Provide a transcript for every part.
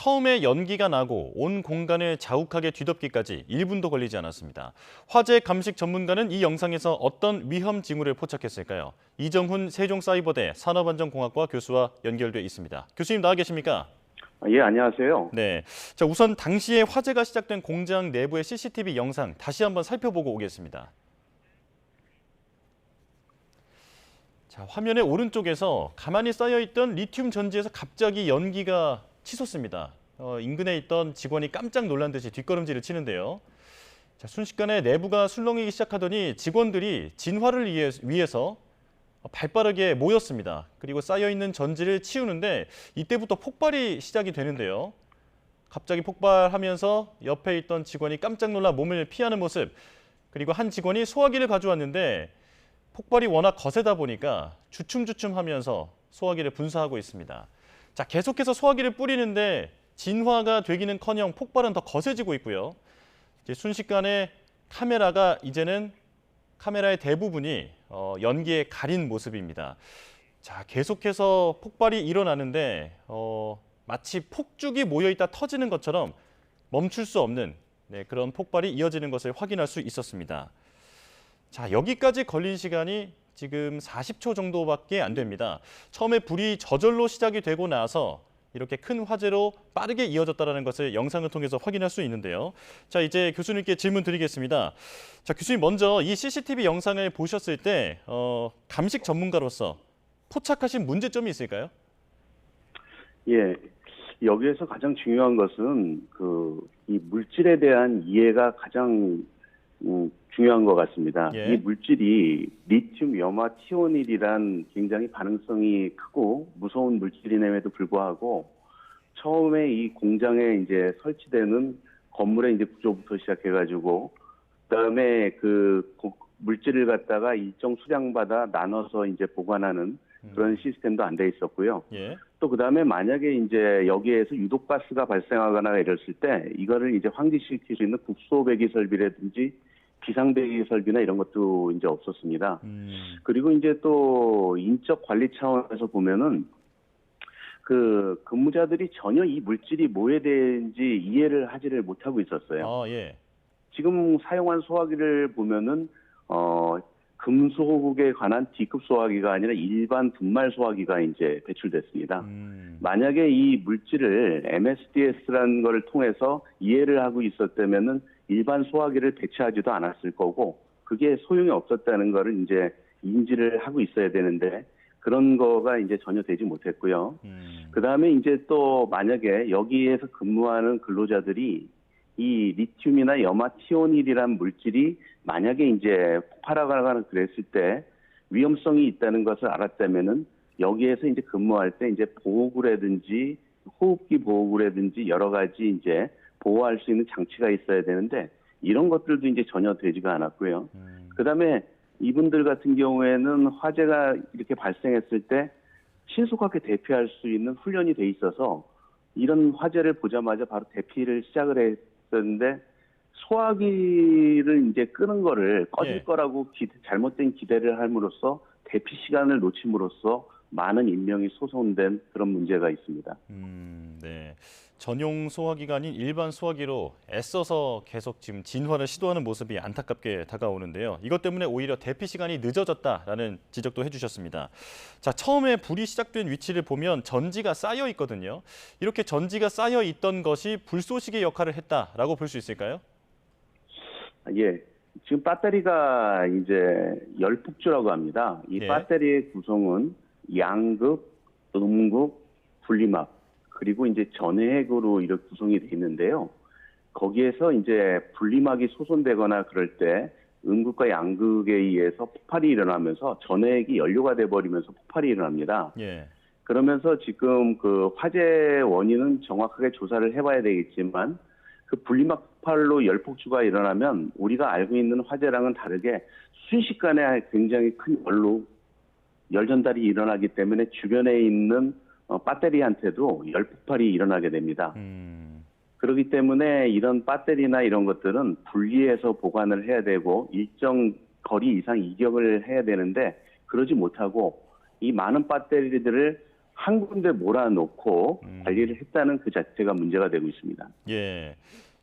처음에 연기가 나고 온 공간을 자욱하게 뒤덮기까지 1분도 걸리지 않았습니다. 화재 감식 전문가는 이 영상에서 어떤 위험 징후를 포착했을까요? 이정훈 세종사이버대 산업안전공학과 교수와 연결돼 있습니다. 교수님 나와 계십니까? 예, 안녕하세요. 네. 자, 우선 당시에 화재가 시작된 공장 내부의 CCTV 영상 다시 한번 살펴보고 오겠습니다. 자, 화면의 오른쪽에서 가만히 쌓여있던 리튬 전지에서 갑자기 연기가 치솟습니다. 인근에 있던 직원이 깜짝 놀란 듯이 뒷걸음질을 치는데요. 자, 순식간에 내부가 술렁이기 시작하더니 직원들이 진화를 위해서 발빠르게 모였습니다. 그리고 쌓여있는 전지를 치우는데 이때부터 폭발이 시작이 되는데요. 갑자기 폭발하면서 옆에 있던 직원이 깜짝 놀라 몸을 피하는 모습, 그리고 한 직원이 소화기를 가져왔는데 폭발이 워낙 거세다 보니까 주춤주춤하면서 소화기를 분사하고 있습니다. 자, 계속해서 소화기를 뿌리는데 진화가 되기는커녕 폭발은 더 거세지고 있고요. 이제 순식간에 이제는 카메라의 대부분이 연기에 가린 모습입니다. 자, 계속해서 폭발이 일어나는데 마치 폭죽이 모여있다 터지는 것처럼 멈출 수 없는 그런 폭발이 이어지는 것을 확인할 수 있었습니다. 자, 여기까지 걸린 시간이 지금 40초 정도밖에 안 됩니다. 처음에 불이 저절로 시작이 되고 나서 이렇게 큰 화재로 빠르게 이어졌다는 것을 영상을 통해서 확인할 수 있는데요. 자, 이제 교수님께 질문 드리겠습니다. 자, 교수님 먼저 이 CCTV 영상을 보셨을 때 감식 전문가로서 포착하신 문제점이 있을까요? 예, 여기에서 가장 중요한 것은 이 물질에 대한 이해가 가장 중요한 것 같습니다. 예. 이 물질이 리튬 염화 티오닐이란 굉장히 반응성이 크고 무서운 물질임에도 불구하고 처음에 이 공장에 이제 설치되는 건물의 이제 구조부터 시작해가지고 그다음에 물질을 갖다가 일정 수량마다 나눠서 이제 보관하는 그런 시스템도 안 돼 있었고요. 예. 또 그다음에 만약에 이제 여기에서 유독 가스가 발생하거나 이랬을 때 이거를 이제 환기시킬 수 있는 국소 배기 설비라든지 비상 배기 설비나 이런 것도 이제 없었습니다. 그리고 이제 또 인적 관리 차원에서 보면은 근무자들이 전혀 이 물질이 뭐에 대한지 이해를 하지를 못하고 있었어요. 예. 지금 사용한 소화기를 보면은 금속에 관한 D급 소화기가 아니라 일반 분말 소화기가 이제 배출됐습니다. 만약에 이 물질을 MSDS라는 것을 통해서 이해를 하고 있었다면은 일반 소화기를 배치하지도 않았을 거고 그게 소용이 없었다는 것을 이제 인지를 하고 있어야 되는데 그런 거가 이제 전혀 되지 못했고요. 그다음에 이제 또 만약에 여기에서 근무하는 근로자들이 이 리튬이나 염화티오닐이란 물질이 만약에 이제 폭발하거나 그랬을 때 위험성이 있다는 것을 알았다면은 여기에서 이제 근무할 때 이제 보호구라든지 호흡기 보호구라든지 여러 가지 이제 보호할 수 있는 장치가 있어야 되는데 이런 것들도 이제 전혀 되지가 않았고요. 그다음에 이분들 같은 경우에는 화재가 이렇게 발생했을 때 신속하게 대피할 수 있는 훈련이 돼 있어서 이런 화재를 보자마자 바로 대피를 시작을 했었는데 소화기를 이제 끄는 거를 꺼질 거라고 잘못된 기대를 함으로써 대피 시간을 놓침으로써 많은 인명이 소송된 그런 문제가 있습니다. 네. 전용 소화기가 아닌 일반 소화기로 애써서 계속 지금 진화를 시도하는 모습이 안타깝게 다가오는데요. 이것 때문에 오히려 대피 시간이 늦어졌다라는 지적도 해주셨습니다. 자, 처음에 불이 시작된 위치를 보면 전지가 쌓여 있거든요. 이렇게 전지가 쌓여 있던 것이 불쏘시개 역할을 했다라고 볼 수 있을까요? 예. 지금 배터리가 이제 열폭주라고 합니다. 이 배터리의 구성은 양극, 음극, 분리막 그리고 이제 전해액으로 이렇게 구성이 되어 있는데요. 거기에서 이제 분리막이 소손되거나 그럴 때 음극과 양극에 의해서 폭발이 일어나면서 전해액이 연료가 돼버리면서 폭발이 일어납니다. 그러면서 지금 그 화재 원인은 정확하게 조사를 해봐야 되겠지만 그 분리막 폭발로 열폭주가 일어나면 우리가 알고 있는 화재랑은 다르게 순식간에 굉장히 큰 열 전달이 일어나기 때문에 주변에 있는 배터리한테도 열 폭발이 일어나게 됩니다. 그렇기 때문에 이런 배터리나 이런 것들은 분리해서 보관을 해야 되고 일정 거리 이상 이격을 해야 되는데 그러지 못하고 이 많은 배터리들을 한 군데 몰아놓고 관리를 했다는 그 자체가 문제가 되고 있습니다. 예.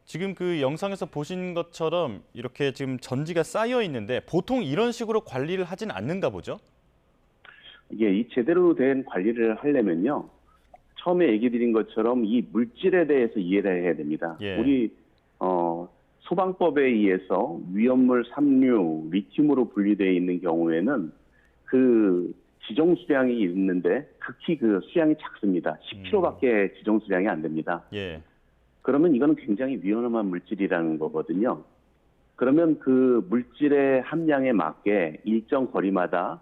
지금 그 영상에서 보신 것처럼 이렇게 지금 전지가 쌓여 있는데 보통 이런 식으로 관리를 하진 않는가 보죠? 이게 이 제대로 된 관리를 하려면요. 처음에 얘기 드린 것처럼 이 물질에 대해서 이해를 해야 됩니다. 예. 우리 소방법에 의해서 위험물 3류, 리튬으로 분리되어 있는 경우에는 그 지정 수량이 있는데 극히 그 수량이 작습니다. 10kg밖에 지정 수량이 안 됩니다. 예. 그러면 이거는 굉장히 위험한 물질이라는 거거든요. 그러면 그 물질의 함량에 맞게 일정 거리마다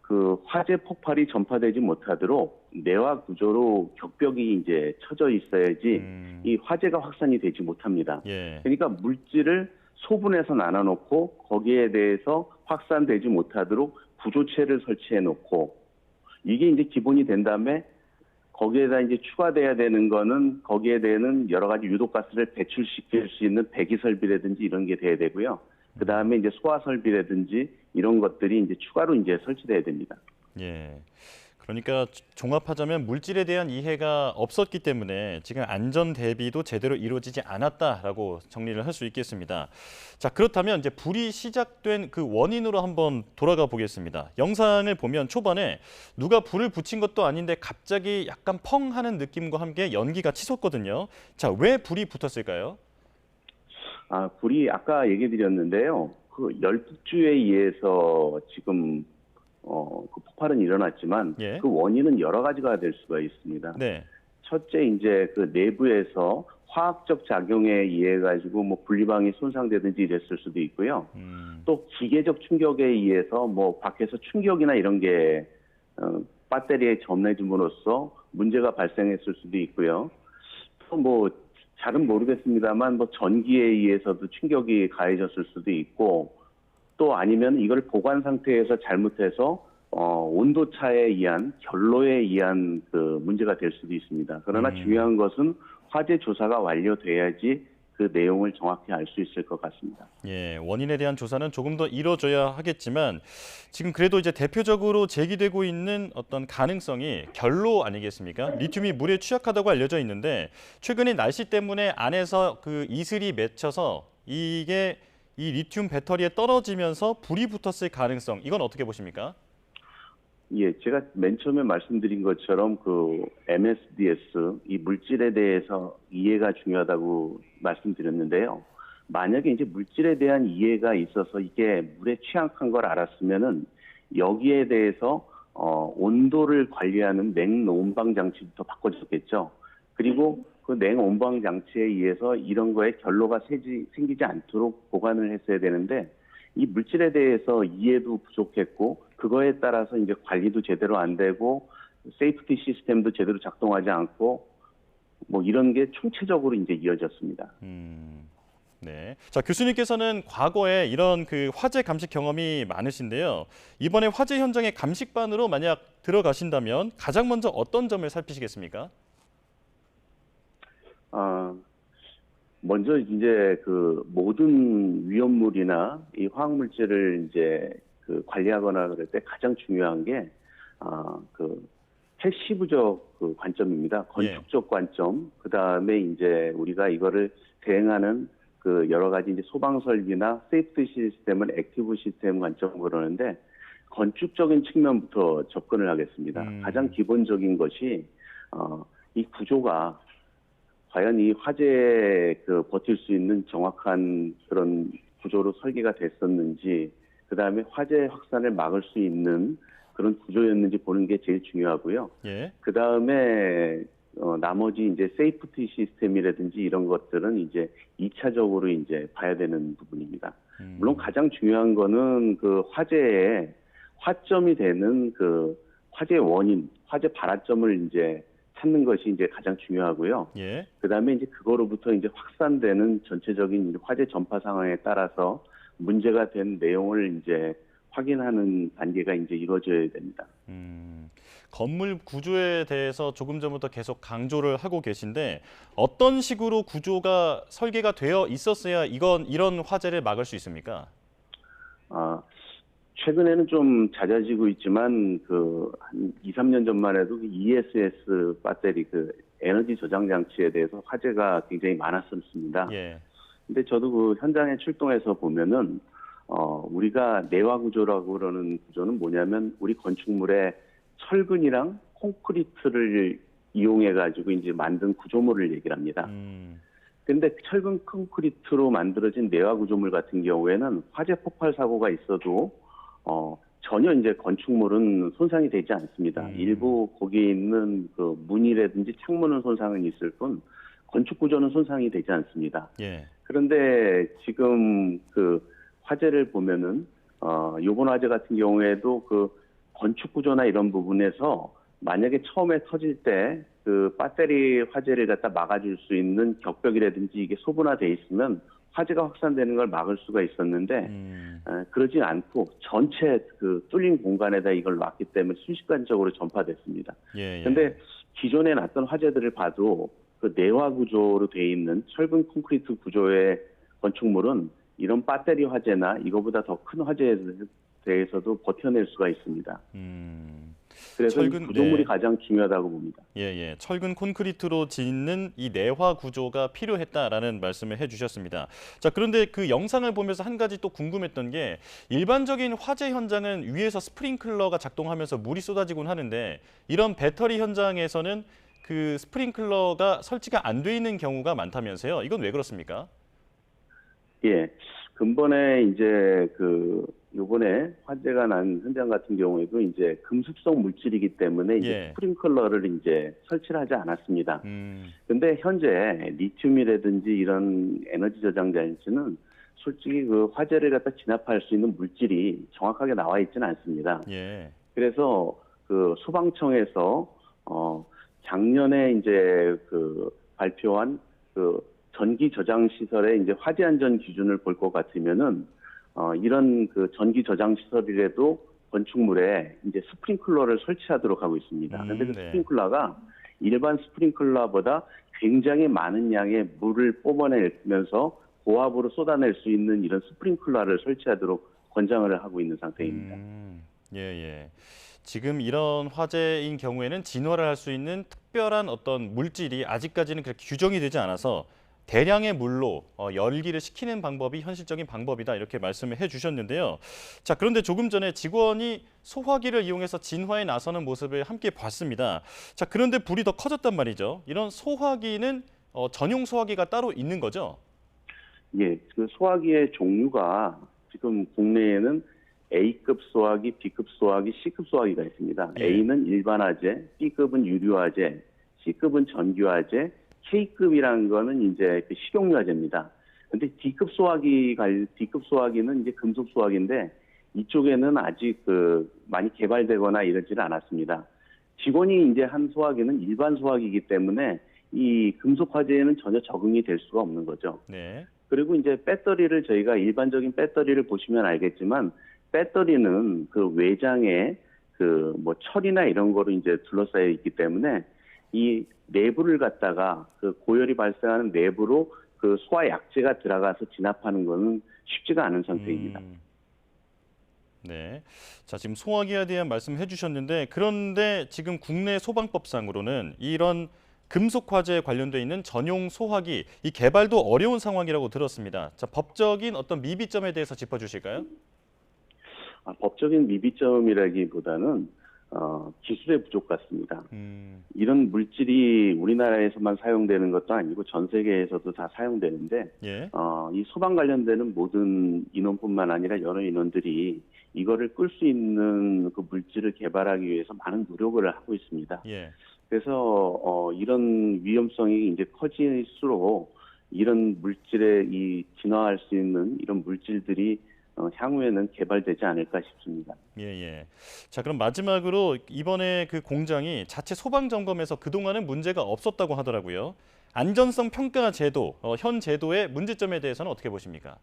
그 화재 폭발이 전파되지 못하도록 내화 구조로 격벽이 이제 쳐져 있어야지 이 화재가 확산이 되지 못합니다. 예. 그러니까 물질을 소분해서 나눠놓고 거기에 대해서 확산되지 못하도록 구조체를 설치해 놓고 이게 이제 기본이 된 다음에 거기에다 이제 추가돼야 되는 거는 거기에 대한 여러 가지 유독가스를 배출시킬 수 있는 배기 설비라든지 이런 게 돼야 되고요. 그 다음에 이제 소화 설비라든지 이런 것들이 이제 추가로 이제 설치돼야 됩니다. 예. 그러니까 종합하자면 물질에 대한 이해가 없었기 때문에 지금 안전 대비도 제대로 이루어지지 않았다라고 정리를 할 수 있겠습니다. 자, 그렇다면 이제 불이 시작된 그 원인으로 한번 돌아가 보겠습니다. 영상을 보면 초반에 누가 불을 붙인 것도 아닌데 갑자기 약간 펑 하는 느낌과 함께 연기가 치솟거든요. 자, 왜 불이 붙었을까요? 불이 아까 얘기 드렸는데요. 그 열폭주에 의해서 지금 그 폭발은 일어났지만 예. 그 원인은 여러 가지가 될 수가 있습니다. 네. 첫째 이제 그 내부에서 화학적 작용에 의해 가지고 뭐 분리방이 손상되든지 이랬을 수도 있고요. 또 기계적 충격에 의해서 뭐 밖에서 충격이나 이런 게 배터리에 전해짐으로써 문제가 발생했을 수도 있고요. 또 뭐 잘은 모르겠습니다만 뭐 전기에 의해서도 충격이 가해졌을 수도 있고 또 아니면 이걸 보관 상태에서 잘못해서 온도 차에 의한 결로에 의한 그 문제가 될 수도 있습니다. 그러나 중요한 것은 화재 조사가 완료돼야지 그 내용을 정확히 알 수 있을 것 같습니다. 예, 원인에 대한 조사는 조금 더 이뤄져야 하겠지만 지금 그래도 이제 대표적으로 제기되고 있는 어떤 가능성이 결로 아니겠습니까? 리튬이 물에 취약하다고 알려져 있는데 최근에 날씨 때문에 안에서 그 이슬이 맺혀서 이게 이 리튬 배터리에 떨어지면서 불이 붙었을 가능성, 이건 어떻게 보십니까? 예, 제가 맨 처음에 말씀드린 것처럼 그 MSDS, 이 물질에 대해서 이해가 중요하다고 말씀드렸는데요. 만약에 이제 물질에 대한 이해가 있어서 이게 물에 취약한 걸 알았으면은 여기에 대해서 온도를 관리하는 냉온방 장치부터 바꿔줬겠죠. 그리고 그 냉온방 장치에 의해서 이런 거에 결로가 생기지 않도록 보관을 했어야 되는데 이 물질에 대해서 이해도 부족했고 그거에 따라서 이제 관리도 제대로 안 되고 세이프티 시스템도 제대로 작동하지 않고 뭐 이런 게 총체적으로 이제 이어졌습니다. 네. 자, 교수님께서는 과거에 이런 그 화재 감식 경험이 많으신데요. 이번에 화재 현장에 감식반으로 만약 들어가신다면 가장 먼저 어떤 점을 살피시겠습니까? 먼저 이제 그 모든 위험물이나 이 화학물질을 이제 그 관리하거나 그럴 때 가장 중요한 게 그 패시브적 그 관점입니다. 건축적 관점. 그 다음에 이제 우리가 이거를 대응하는 그 여러 가지 이제 소방 설비나 세이프티 시스템을 액티브 시스템 관점으로 그러는데 건축적인 측면부터 접근을 하겠습니다. 가장 기본적인 것이 이 구조가 과연 이 화재에 그 버틸 수 있는 정확한 그런 구조로 설계가 됐었는지, 그 다음에 화재 확산을 막을 수 있는 그런 구조였는지 보는 게 제일 중요하고요. 예. 그 다음에 나머지 이제 세이프티 시스템이라든지 이런 것들은 이제 2차적으로 이제 봐야 되는 부분입니다. 물론 가장 중요한 거는 그 화재의 화점이 되는 그 화재 원인, 화재 발화점을 이제 찾는 것이 이제 가장 중요하고요. 예. 그 다음에 이제 그거로부터 이제 확산되는 전체적인 화재 전파 상황에 따라서 문제가 된 내용을 이제 확인하는 단계가 이제 이루어져야 됩니다. 건물 구조에 대해서 조금 전부터 계속 강조를 하고 계신데 어떤 식으로 구조가 설계가 되어 있었어야 이런 화재를 막을 수 있습니까? 최근에는 좀 잦아지고 있지만 한 2, 3년 전만 해도 그 ESS 배터리 에너지 저장 장치에 대해서 화제가 굉장히 많았었습니다. 예. 근데 저도 그 현장에 출동해서 보면은 우리가 내화 구조라고 그러는 구조는 뭐냐면 우리 건축물에 철근이랑 콘크리트를 이용해 가지고 이제 만든 구조물을 얘기를 합니다. 근데 철근 콘크리트로 만들어진 내화 구조물 같은 경우에는 화재 폭발 사고가 있어도 전혀 이제 건축물은 손상이 되지 않습니다. 일부 거기에 있는 그 문이라든지 창문은 손상은 있을 뿐 건축 구조는 손상이 되지 않습니다. 예. 그런데 지금 그 화재를 보면은 요번 화재 같은 경우에도 그 건축 구조나 이런 부분에서 만약에 처음에 터질 때 그 배터리 화재를 갖다 막아줄 수 있는 격벽이라든지 이게 소분화돼 있으면 화재가 확산되는 걸 막을 수가 있었는데 그러지 않고 전체 그 뚫린 공간에다 이걸 놨기 때문에 순식간적으로 전파됐습니다. 그런데 예. 기존에 났던 화재들을 봐도 그 내화 구조로 돼 있는 철근 콘크리트 구조의 건축물은 이런 배터리 화재나 이거보다 더 큰 화재에 대해서도 버텨낼 수가 있습니다. 그래서 이 구조물이 가장 중요하다고 봅니다. 예. 철근 콘크리트로 짓는 이 내화 구조가 필요했다라는 말씀을 해주셨습니다. 자, 그런데 그 영상을 보면서 한 가지 또 궁금했던 게 일반적인 화재 현장은 위에서 스프링클러가 작동하면서 물이 쏟아지곤 하는데 이런 배터리 현장에서는 그 스프링클러가 설치가 안 돼 있는 경우가 많다면서요. 이건 왜 그렇습니까? 예. 근본에 이제 요번에 화재가 난 현장 같은 경우에도 이제 금속성 물질이기 때문에 이제 스프링클러를 이제 설치를 하지 않았습니다. 근데 현재 리튬이라든지 이런 에너지 저장 장치는 솔직히 그 화재를 갖다 진압할 수 있는 물질이 정확하게 나와 있지는 않습니다. 그래서 그 소방청에서 작년에 이제 발표한 전기 저장 시설의 이제 화재 안전 기준을 볼 것 같으면은 이런 전기 저장 시설이라도 건축물에 이제 스프링클러를 설치하도록 하고 있습니다. 그런데 그 스프링클러가 일반 스프링클러보다 굉장히 많은 양의 물을 뽑아내면서 고압으로 쏟아낼 수 있는 이런 스프링클러를 설치하도록 권장을 하고 있는 상태입니다. 예. 지금 이런 화재인 경우에는 진화를 할 수 있는 특별한 어떤 물질이 아직까지는 그렇게 규정이 되지 않아서 대량의 물로 열기를 식히는 방법이 현실적인 방법이다 이렇게 말씀을 해주셨는데요. 자, 그런데 조금 전에 직원이 소화기를 이용해서 진화에 나서는 모습을 함께 봤습니다. 자, 그런데 불이 더 커졌단 말이죠. 이런 소화기는 전용 소화기가 따로 있는 거죠? 예, 그 소화기의 종류가 지금 국내에는 A급 소화기, B급 소화기, C급 소화기가 있습니다. A는 일반 화재, B급은 유류 화재, C급은 전기 화재, K급이라는 거는 이제 식용유 화재입니다. 근데 D급 소화기는 이제 금속 소화기인데 이쪽에는 아직 많이 개발되거나 이러지는 않았습니다. 직원이 이제 한 소화기는 일반 소화기이기 때문에 이 금속 화재에는 전혀 적응이 될 수가 없는 거죠. 그리고 이제 배터리를 저희가 일반적인 배터리를 보시면 알겠지만 배터리는 그 외장에 뭐 철이나 이런 거로 이제 둘러싸여 있기 때문에 이 내부를 갖다가 고열이 발생하는 내부로 소화 약재가 들어가서 진압하는 것은 쉽지가 않은 상태입니다. 네. 자, 지금 소화기에 대한 말씀해 주셨는데 그런데 지금 국내 소방법상으로는 이런 금속 화재에 관련돼 있는 전용 소화기 이 개발도 어려운 상황이라고 들었습니다. 자, 법적인 어떤 미비점에 대해서 짚어 주실까요? 법적인 미비점이라기보다는 기술의 부족 같습니다. 이런 물질이 우리나라에서만 사용되는 것도 아니고 전 세계에서도 다 사용되는데 이 소방 관련되는 모든 인원뿐만 아니라 여러 인원들이 이거를 끌 수 있는 그 물질을 개발하기 위해서 많은 노력을 하고 있습니다. 그래서 이런 위험성이 이제 커질수록 이런 물질에 진화할 수 있는 이런 물질들이 향후에는 개발되지 않을까 싶습니다. 자, 그럼 마지막으로 이번에 그 공장이 자체 소방 점검에서 그동안은 문제가 없었다고 하더라고요. 안전성 평가 제도, 현 제도의 문제점에 대해서는 어떻게 보십니까?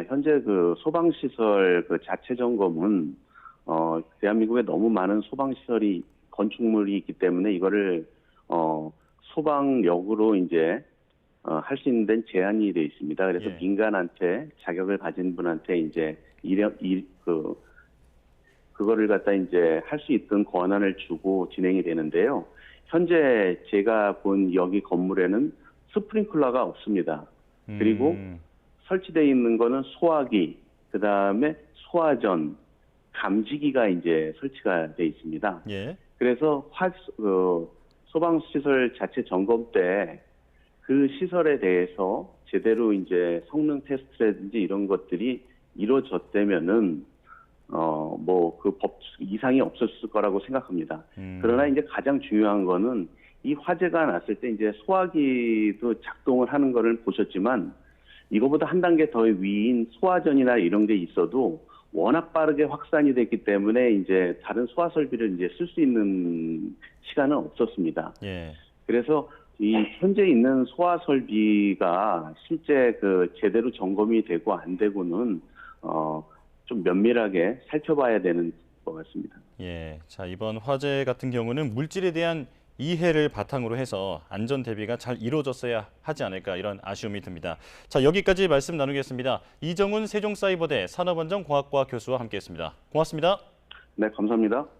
현재 소방 시설 자체 점검은 대한민국에 너무 많은 소방 시설이 건축물이 있기 때문에 이거를 소방역으로 이제 할 수 있는 데는 제한이 되어 있습니다. 그래서 민간한테 자격을 가진 분한테 이제 그거를 갖다 이제 할 수 있던 권한을 주고 진행이 되는데요. 현재 제가 본 여기 건물에는 스프링클러가 없습니다. 그리고 설치되어 있는 거는 소화기, 그 다음에 소화전, 감지기가 이제 설치가 되어 있습니다. 예. 그래서 소방시설 자체 점검 때 그 시설에 대해서 제대로 이제 성능 테스트라든지 이런 것들이 이루어졌다면은 뭐 그 법 이상이 없었을 거라고 생각합니다. 그러나 이제 가장 중요한 거는 이 화재가 났을 때 이제 소화기도 작동을 하는 거를 보셨지만 이거보다 한 단계 더 위인 소화전이나 이런 게 있어도 워낙 빠르게 확산이 됐기 때문에 이제 다른 소화 설비를 이제 쓸 수 있는 시간은 없었습니다. 예. 그래서 이 현재 있는 소화 설비가 실제 그 제대로 점검이 되고 안 되고는 좀 면밀하게 살펴봐야 되는 것 같습니다. 예. 자, 이번 화재 같은 경우는 물질에 대한 이해를 바탕으로 해서 안전 대비가 잘 이루어졌어야 하지 않을까 이런 아쉬움이 듭니다. 자, 여기까지 말씀 나누겠습니다. 이정훈 세종사이버대 산업안전공학과 교수와 함께했습니다. 고맙습니다. 네, 감사합니다.